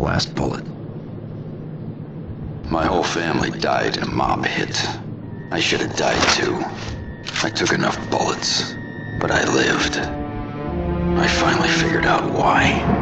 Last bullet. My whole family died in a mob hit. I should have died too. I took enough bullets, but I lived. I finally figured out why.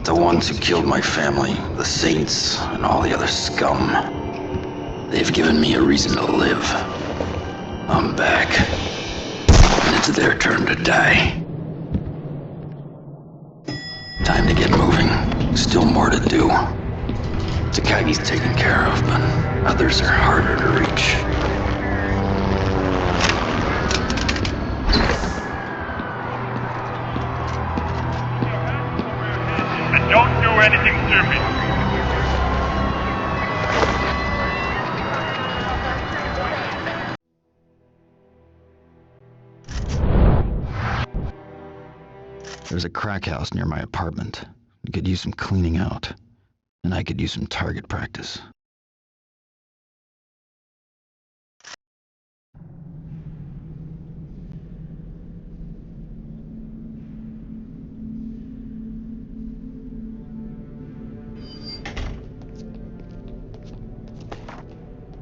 The ones who killed my family, the saints, and all the other scum. They've given me a reason to live. I'm back. And it's their turn to die. Time to get moving. Still more to do. Takagi's taken care of, but others are harder to reach. Don't do anything stupid. There's a crack house near my apartment. We could use some cleaning out. And I could use some target practice.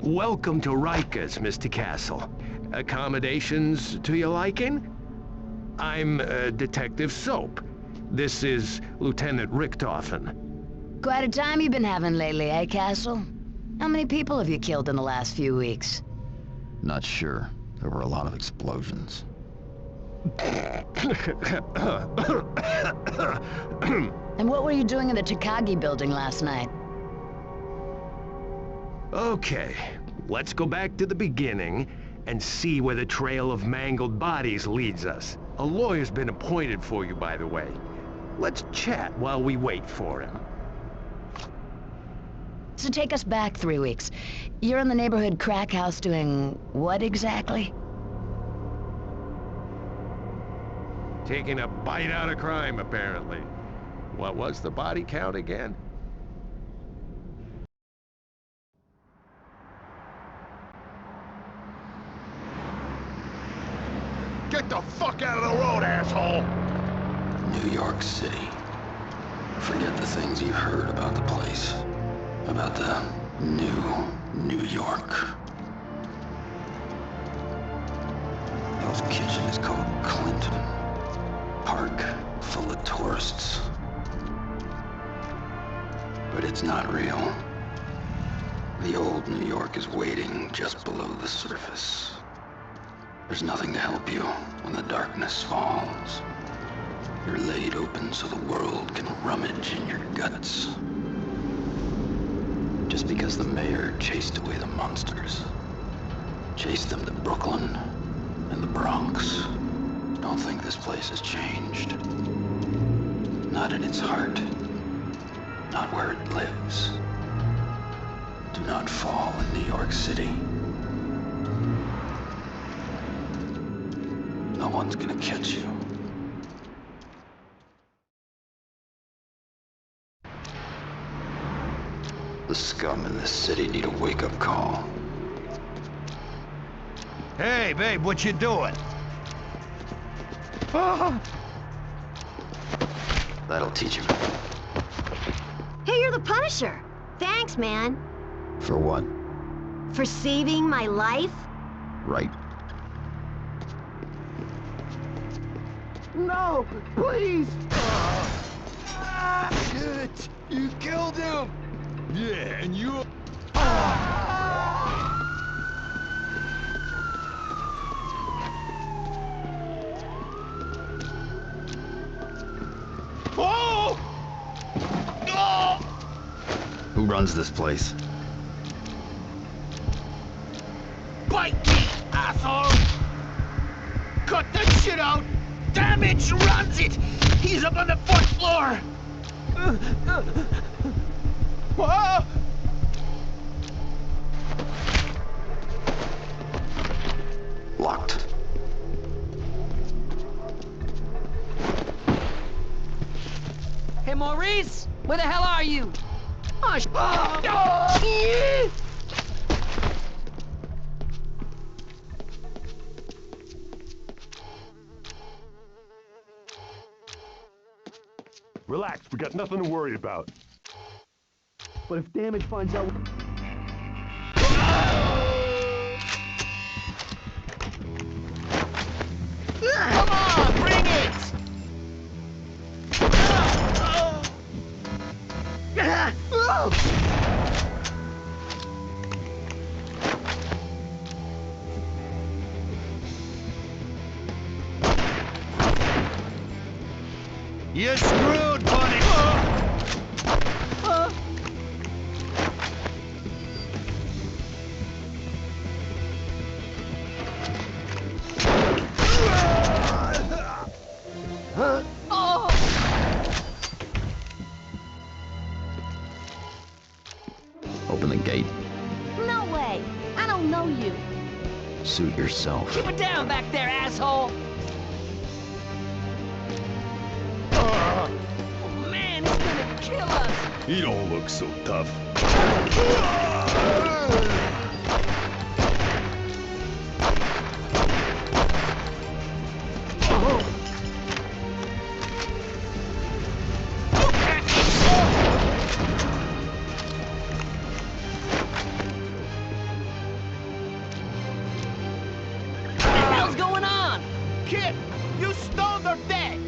Welcome to Rika's, Mr. Castle. Accommodations to your liking? I'm Detective Soap. This is Lieutenant Richtofen. Quite a time you've been having lately, eh, Castle? How many people have you killed in the last few weeks? Not sure. There were a lot of explosions. And what were you doing in the Takagi building last night? Okay, let's go back to the beginning and see where the trail of mangled bodies leads us. A lawyer's been appointed for you, by the way. Let's chat while we wait for him. So take us back 3 weeks. You're in the neighborhood Crackhouse doing what exactly? Taking a bite out of crime, apparently. What was the body count again? Get the fuck out of the road, asshole! New York City. Forget the things you've heard about the place. About the new New York. Hell's Kitchen is called Clinton. Park full of tourists. But it's not real. The old New York is waiting just below the surface. There's nothing to help you when the darkness falls. You're laid open so the world can rummage in your guts. Just because the mayor chased away the monsters. Chased them to Brooklyn and the Bronx. Don't think this place has changed. Not in its heart. Not where it lives. Do not fall in New York City. No one's gonna catch you. The scum in this city need a wake-up call. Hey, babe, what you doing? That'll teach him. Hey, you're the Punisher. Thanks, man. For what? For saving my life? Right. No, please! Shit! You killed him! Yeah, and you... runs this place? Bite me, asshole! Cut that shit out! Damage runs it! He's up on the fourth floor! Whoa! Locked. Hey, Maurice! Where the hell are you? Relax, we got nothing to worry about. But if Damage finds out... Come on, bring it! You're screwed, buddy! Open the gate. No way. I don't know you. Suit yourself. Keep it down back there, asshole! Oh, man, he's gonna kill us! He don't look so tough. What the hell's going on? Kid, you stoned or dead?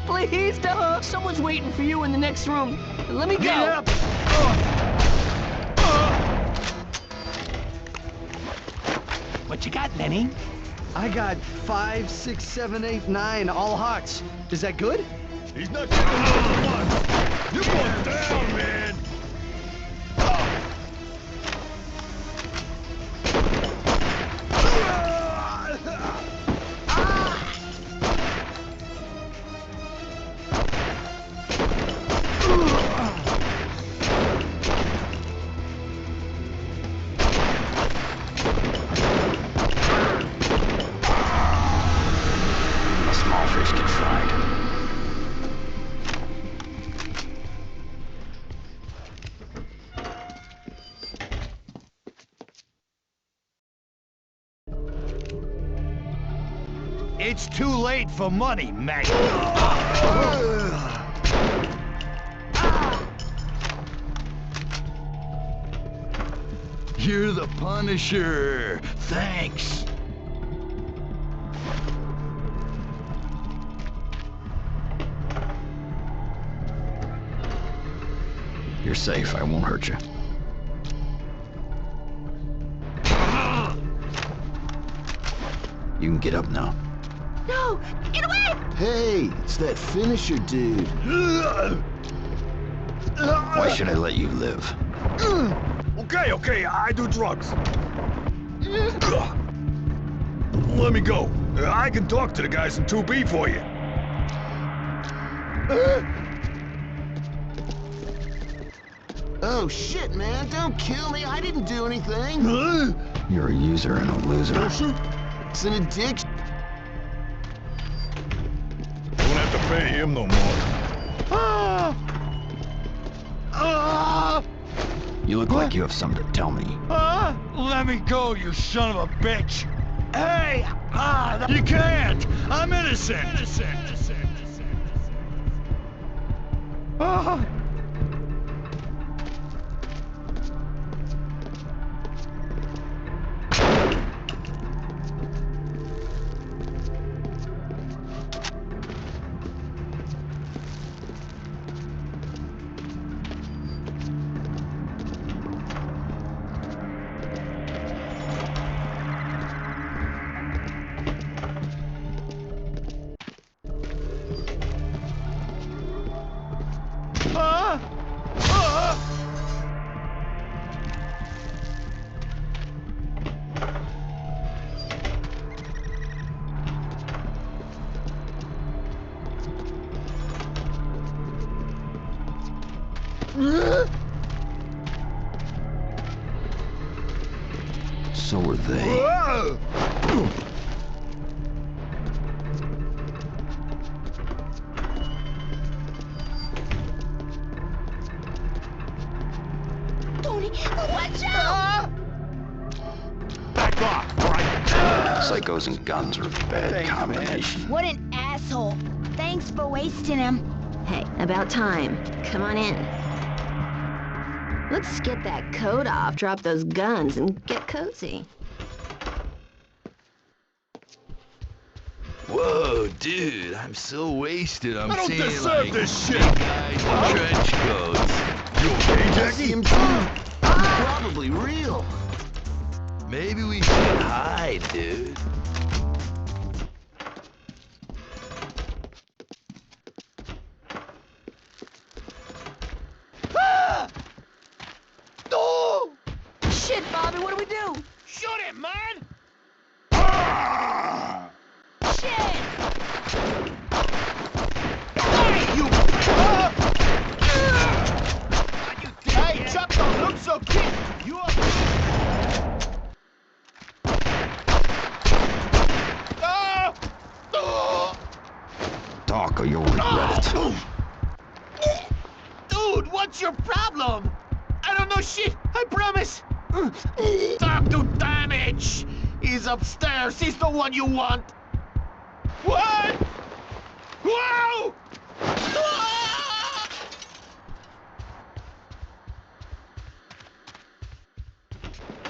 Please don't! Someone's waiting for you in the next room. Let me go! Get up! What you got, Lenny? I got 5, 6, 7, 8, 9, all hearts. Is that good? He's not getting another one! You're going down, man! A small fish get fried. It's too late for money, mate. You're the Punisher. Thanks. You're safe. I won't hurt you. You can get up now. No! Get away! Hey, it's that finisher dude. Why should I let you live? Okay, I do drugs. Let me go. I can talk to the guys in 2B for you. Oh, shit, man. Don't kill me. I didn't do anything. You're a user and a loser. It's an addiction. Don't have to pay him no more. You look like you have something to tell me. Let me go, you son of a bitch! Hey! You can't! I'm innocent! So were they. Tony, watch out! Back off, all right? Psychos and guns are a bad combination. What an asshole. Thanks for wasting him. Hey, about time. Come on in. Let's get that coat off, drop those guns, and get cozy. Whoa, dude, I'm so wasted. I'm I don't seeing deserve like this shit. big guys in trench coats. You okay, Jackie? Probably real. Maybe we should hide, dude. Shit, Bobby, what do we do? Shoot it, man! Shit! Hey, you! Hey, Chuck, don't look so cute. You up? Talk or you'll regret it. Dude, what's your problem? I don't know shit, I promise. Talk to Damage. He's upstairs. He's the one you want. What? Whoa! Ah!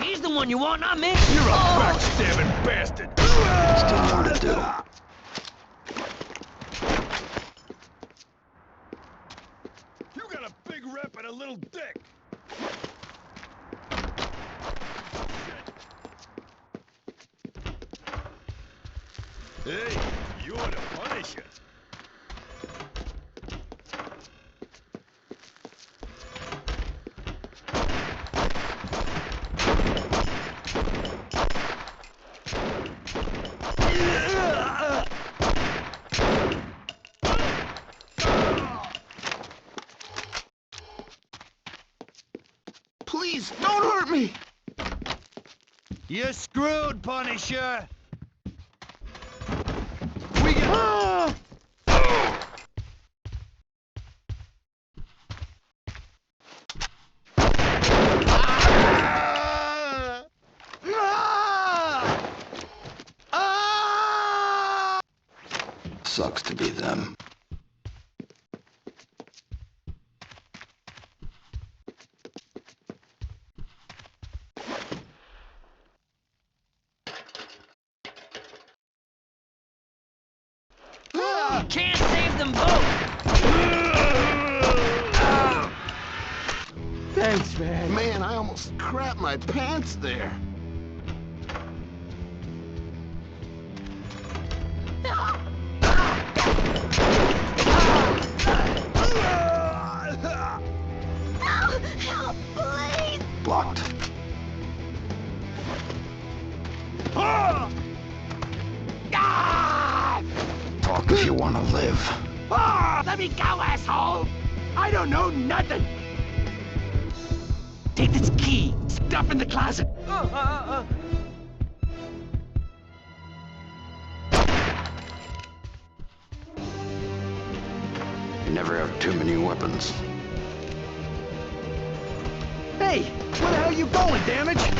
He's the one you want, not me. You're a backstabbing bastard. Still more to do. You got a big rep and a little dick. Hey, you're the Punisher. Please, don't hurt me. You're screwed, Punisher. We got... Sucks to be them. Can't save them both. Thanks, man. Man, I almost crapped my pants there. Help, please! Blocked. Talk if you want to live. Let me go, asshole! I don't know nothing! Take this key. Stuff in the closet. You never have too many weapons. Hey, where the hell are you going, Damage?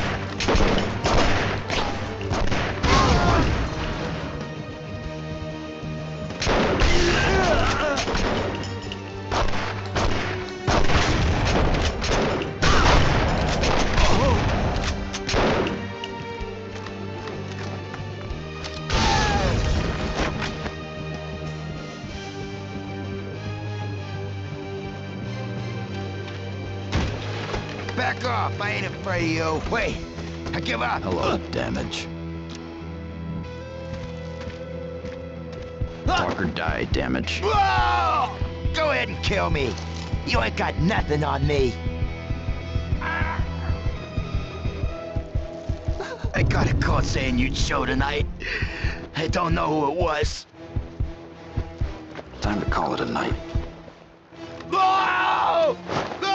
Back off. I ain't afraid of you. Wait. I give up. Hello, Damage. Talk or die, Damage. Whoa! Go ahead and kill me. You ain't got nothing on me. I got a call saying you'd show tonight. I don't know who it was. Time to call it a night. No! No!